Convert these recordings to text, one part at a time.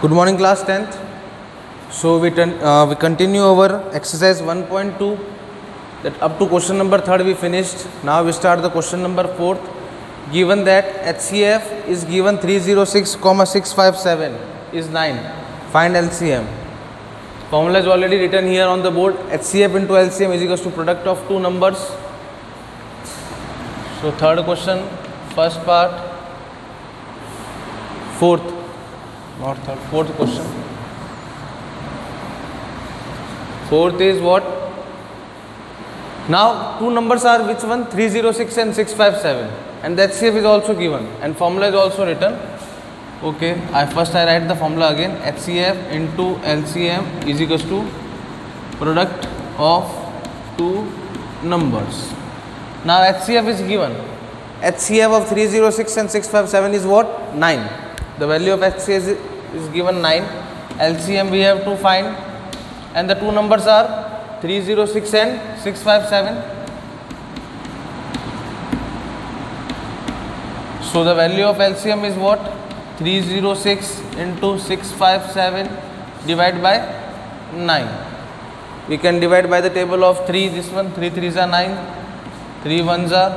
Good morning, class 10th. So we continue our exercise 1.2. That up to question number 3rd we finished. Now we start the question number 4th. Given that HCF is given 306,657 is 9. Find LCM. Formula is already written here on the board. HCF into LCM is equals to product of two numbers. So third question, first part, fourth question. Fourth is what? Now two numbers are which one? 306 and 657, and the HCF is also given and formula is also written. Okay, I write the formula again. HCF into LCM is equals to product of two numbers. Now HCF is given. HCF of 306 and 657 is what? 9. The value of HCF is given 9. LCM we have to find, and the two numbers are 306 and 657. So the value of LCM is what? 306 into 657 divided by 9. We can divide by the table of 3. This one, 3 3s are 9, 3 1s are,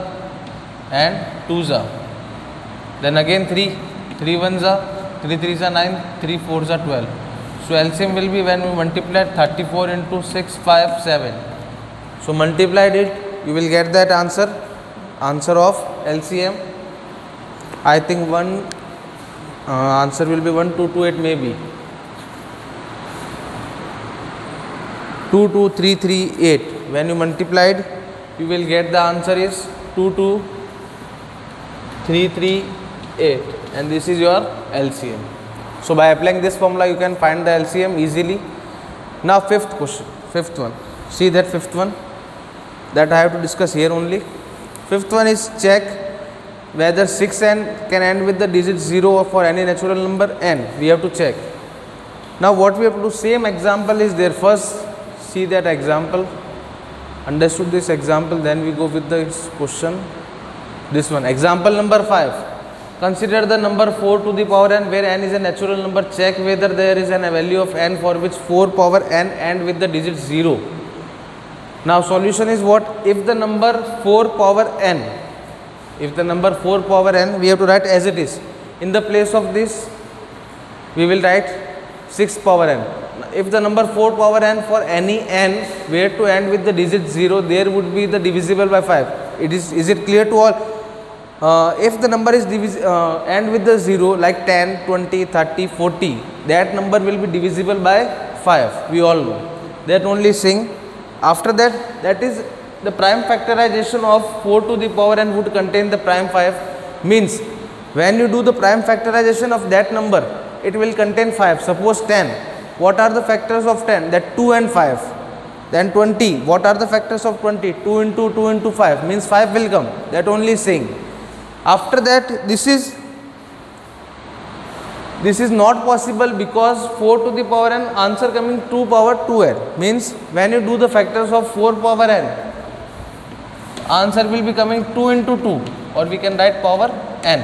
and 2s are. Then again 3 1s are, 3 3s are 9, 3 4s are 12. So LCM will be when we multiply 34 into 657. So multiplied it, you will get that answer of LCM. I think answer will be 1228 maybe. 22338. When you multiplied, you will get the answer is 22338, and this is your LCM. So by applying this formula, you can find the LCM easily. Now fifth question, fifth one. See that fifth one that I have to discuss here only. Fifth one is check whether 6n can end with the digit 0 for any natural number n. We have to check. Now what we have to do, same example is there. First see that example, understood this example, then we go with this question. This one, example number 5. Consider the number 4 to the power n where n is a natural number. Check whether there is a value of n for which 4 power n end with the digit 0. Now solution is what? If the number 4 power n, we have to write as it is. In the place of this, we will write 6 power n. If the number 4 power n for any n where to end with the digit 0, there would be the divisible by 5. Is it clear to all? If the number is end with the 0 like 10, 20, 30, 40, that number will be divisible by 5. We all know that only thing. After that, that is the prime factorization of 4 to the power n would contain the prime 5. Means when you do the prime factorization of that number, it will contain 5. Suppose 10. What are the factors of 10? That 2 and 5. Then 20. What are the factors of 20? 2 into 2 into 5 means 5 will come. That only saying. After that, this is not possible because 4 to the power n answer coming 2 power 2n. Means when you do the factors of 4 power n, answer will be coming 2 into 2, or we can write power n.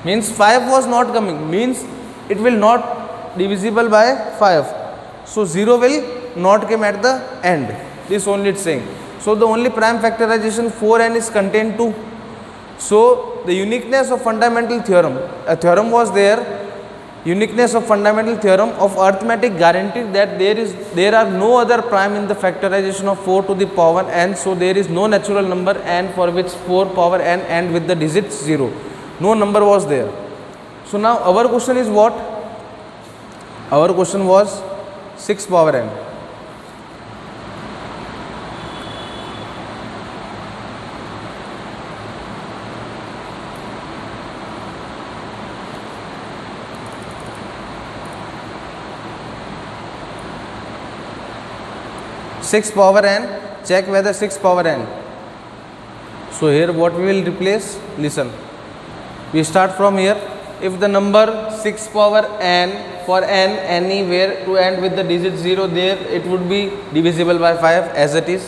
Means 5 was not coming. Means it will not divisible by 5. So 0 will not come at the end. This only it's saying. So the only prime factorization 4n is contained 2. So the uniqueness of fundamental theorem, a theorem was there, uniqueness of fundamental theorem of arithmetic guaranteed that there are no other prime in the factorization of 4 to the power n. So there is no natural number n for which 4 power n end with the digit 0. No number was there. So now our question is what? Our question was 6 power n. Six power n, check whether 6 power n. So here what we will replace? Listen, we start from here. If the number 6 power n for n anywhere to end with the digit 0, there it would be divisible by 5 as it is.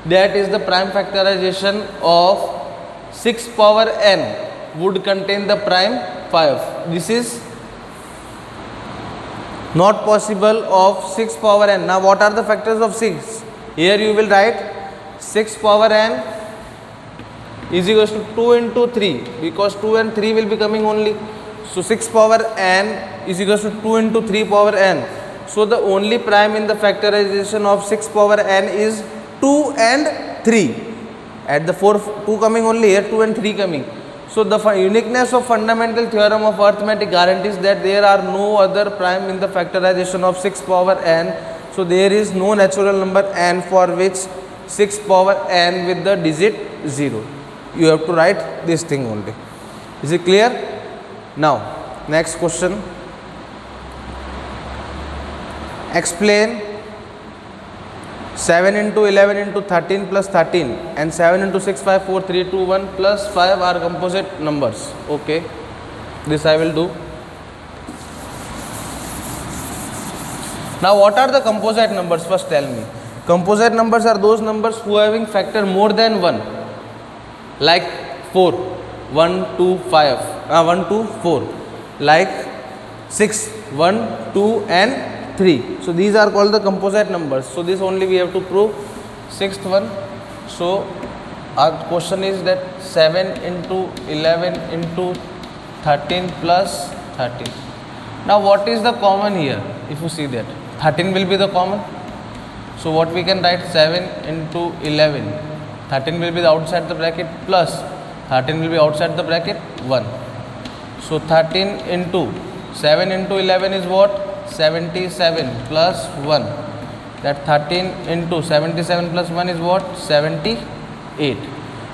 That is the prime factorization of 6 power n would contain the prime 5. This is Not possible of 6 power n. Now what are the factors of 6? Here you will write 6 power n is equals to 2 into 3, because 2 and 3 will be coming only. So 6 power n is equals to 2 into 3 power n. So the only prime in the factorization of 6 power n is 2 and 3. At the 2 coming only, here 2 and 3 coming. So the uniqueness of fundamental theorem of arithmetic guarantees that there are no other prime in the factorization of 6 power n. So there is no natural number n for which 6 power n with the digit 0. You have to write this thing only. Is it clear? Now next question. Explain 7 into 11 into 13 plus 13 and 7 into 6, 5, 4, 3, 2, 1 plus 5 are composite numbers. Okay, this I will do. Now what are the composite numbers? First tell me. Composite numbers are those numbers who are having factor more than 1, like 4, 1, 2, 5, 1, 2, 4, like 6, 1, 2 and 3. So these are called the composite numbers. So this only we have to prove. Sixth one. So our question is that 7 into 11 into 13 plus 13. Now what is the common here? If you see that 13 will be the common. So what we can write, 7 into 11. 13 will be the outside the bracket plus 13 will be outside the bracket 1. So 13 into 7 into 11 is what? 77 plus 1. That 13 into 77 plus 1 is what? 78.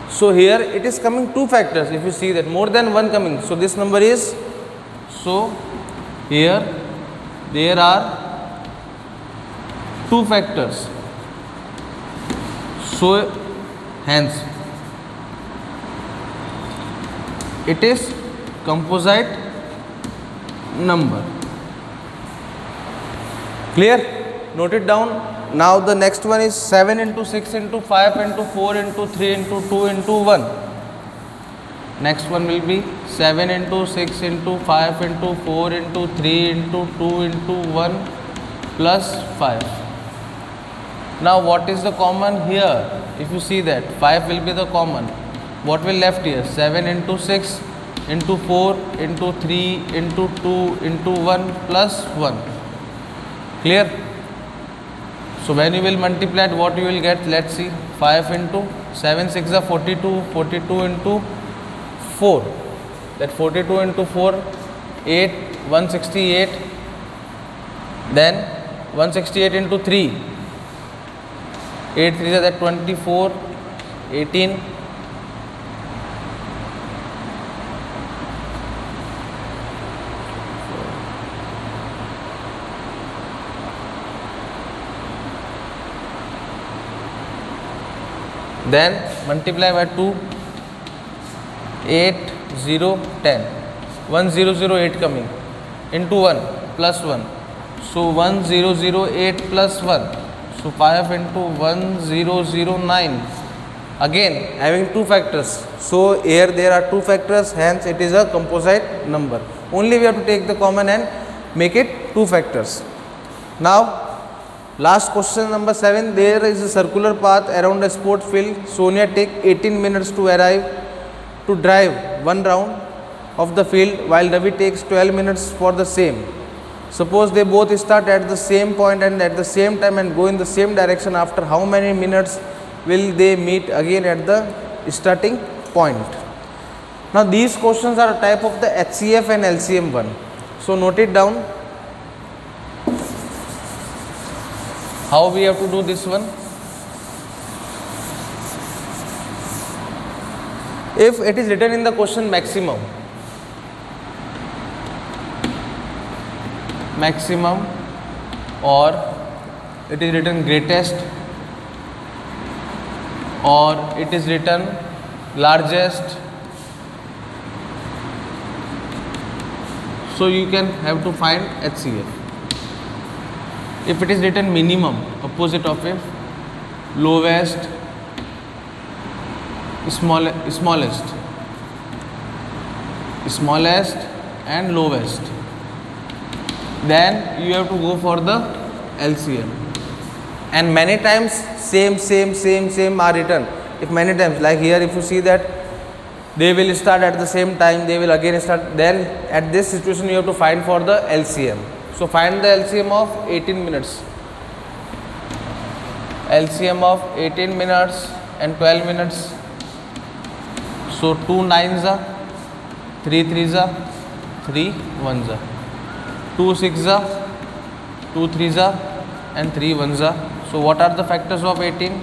So here it is coming two factors. If you see that more than 1 coming, so this number is, so here there are two factors. So hence it is composite number. Clear? Note it down. Now the next one is 7 into 6 into 5 into 4 into 3 into 2 into 1. Next one will be 7 into 6 into 5 into 4 into 3 into 2 into 1 plus 5. Now what is the common here? If you see that 5 will be the common. What will left here? 7 into 6 into 4 into 3 into 2 into 1 plus 1. Clear? So when you will multiply it, what you will get? Let's see. 5 into 7 6 are 42, 42 into 4. That 42 into 4, 8, 168. Then 168 into 3. 8 3 is that 24, 18. Then multiply by 2, 8, 0, 10. 1008 coming into 1 plus 1. So 1008 plus 1. So 5 into 1009. Again having two factors. So here there are two factors, hence it is a composite number. Only we have to take the common and make it two factors. Now last question number 7. There is a circular path around a sport field. Sonia take 18 minutes to drive one round of the field, while Ravi takes 12 minutes for the same. Suppose they both start at the same point and at the same time and go in the same direction. After how many minutes will they meet again at the starting point? Now these questions are a type of the HCF and LCM one. So note it down. How we have to do this one? If it is written in the question maximum or it is written greatest or it is written largest, so you can have to find HCF. If it is written minimum, opposite of it, lowest, smallest and lowest. then you have to go for the LCM, and many times same are written. If many times, like here, if you see that they will start at the same time, they will again start, then at this situation you have to find for the LCM. So find the LCM of 18 minutes. LCM of 18 minutes and 12 minutes. So 2 9s are, 3 3s are, 3 1s are, 2 6s are, 2 3s are, and 3 1s are. So what are the factors of 18?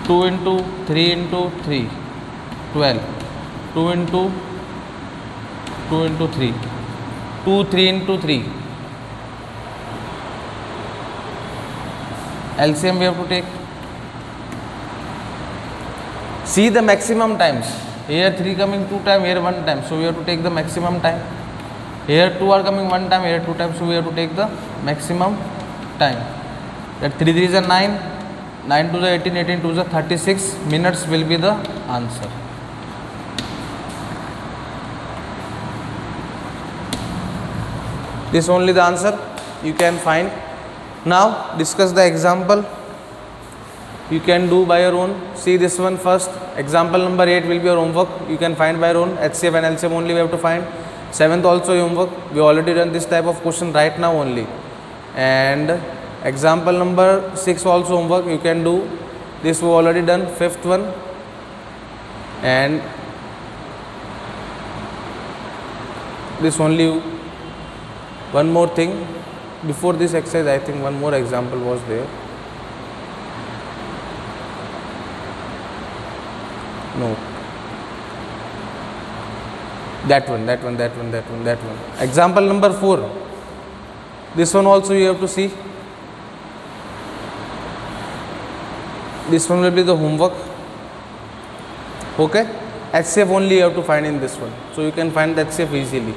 2 into 3 into 3, 12. 2 into 3, 2 3 into 3. LCM we have to take. See the maximum times. Here 3 coming 2 times, here 1 time. So we have to take the maximum time. Here 2 are coming 1 time, here 2 times. So we have to take the maximum time. That 3 3s are 9, 9 2s are 18, 18 2s are 36 minutes will be the answer. This only the answer you can find. Now discuss the example. You can do by your own. See this one first. Example number 8 will be your homework. You can find by your own. HCF and LCM only we have to find. 7th also homework. We already done this type of question right now only. And example number 6 also homework. You can do this. We already done. 5th one. And this only. One more thing. Before this exercise, I think one more example was there. No. That one. Example number 4. This one also you have to see. This one will be the homework. Okay. HCF only you have to find in this one. So you can find the HCF easily.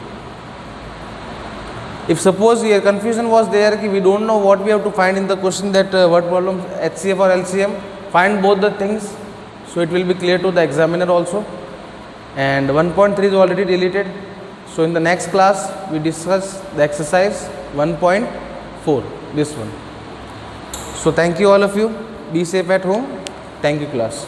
If suppose your confusion was there, we don't know what we have to find in the question, that what problem, HCF or LCM, find both the things. So it will be clear to the examiner also. And 1.3 is already deleted. So in the next class we discuss the exercise 1.4, this one. So thank you all of you. Be safe at home. Thank you class.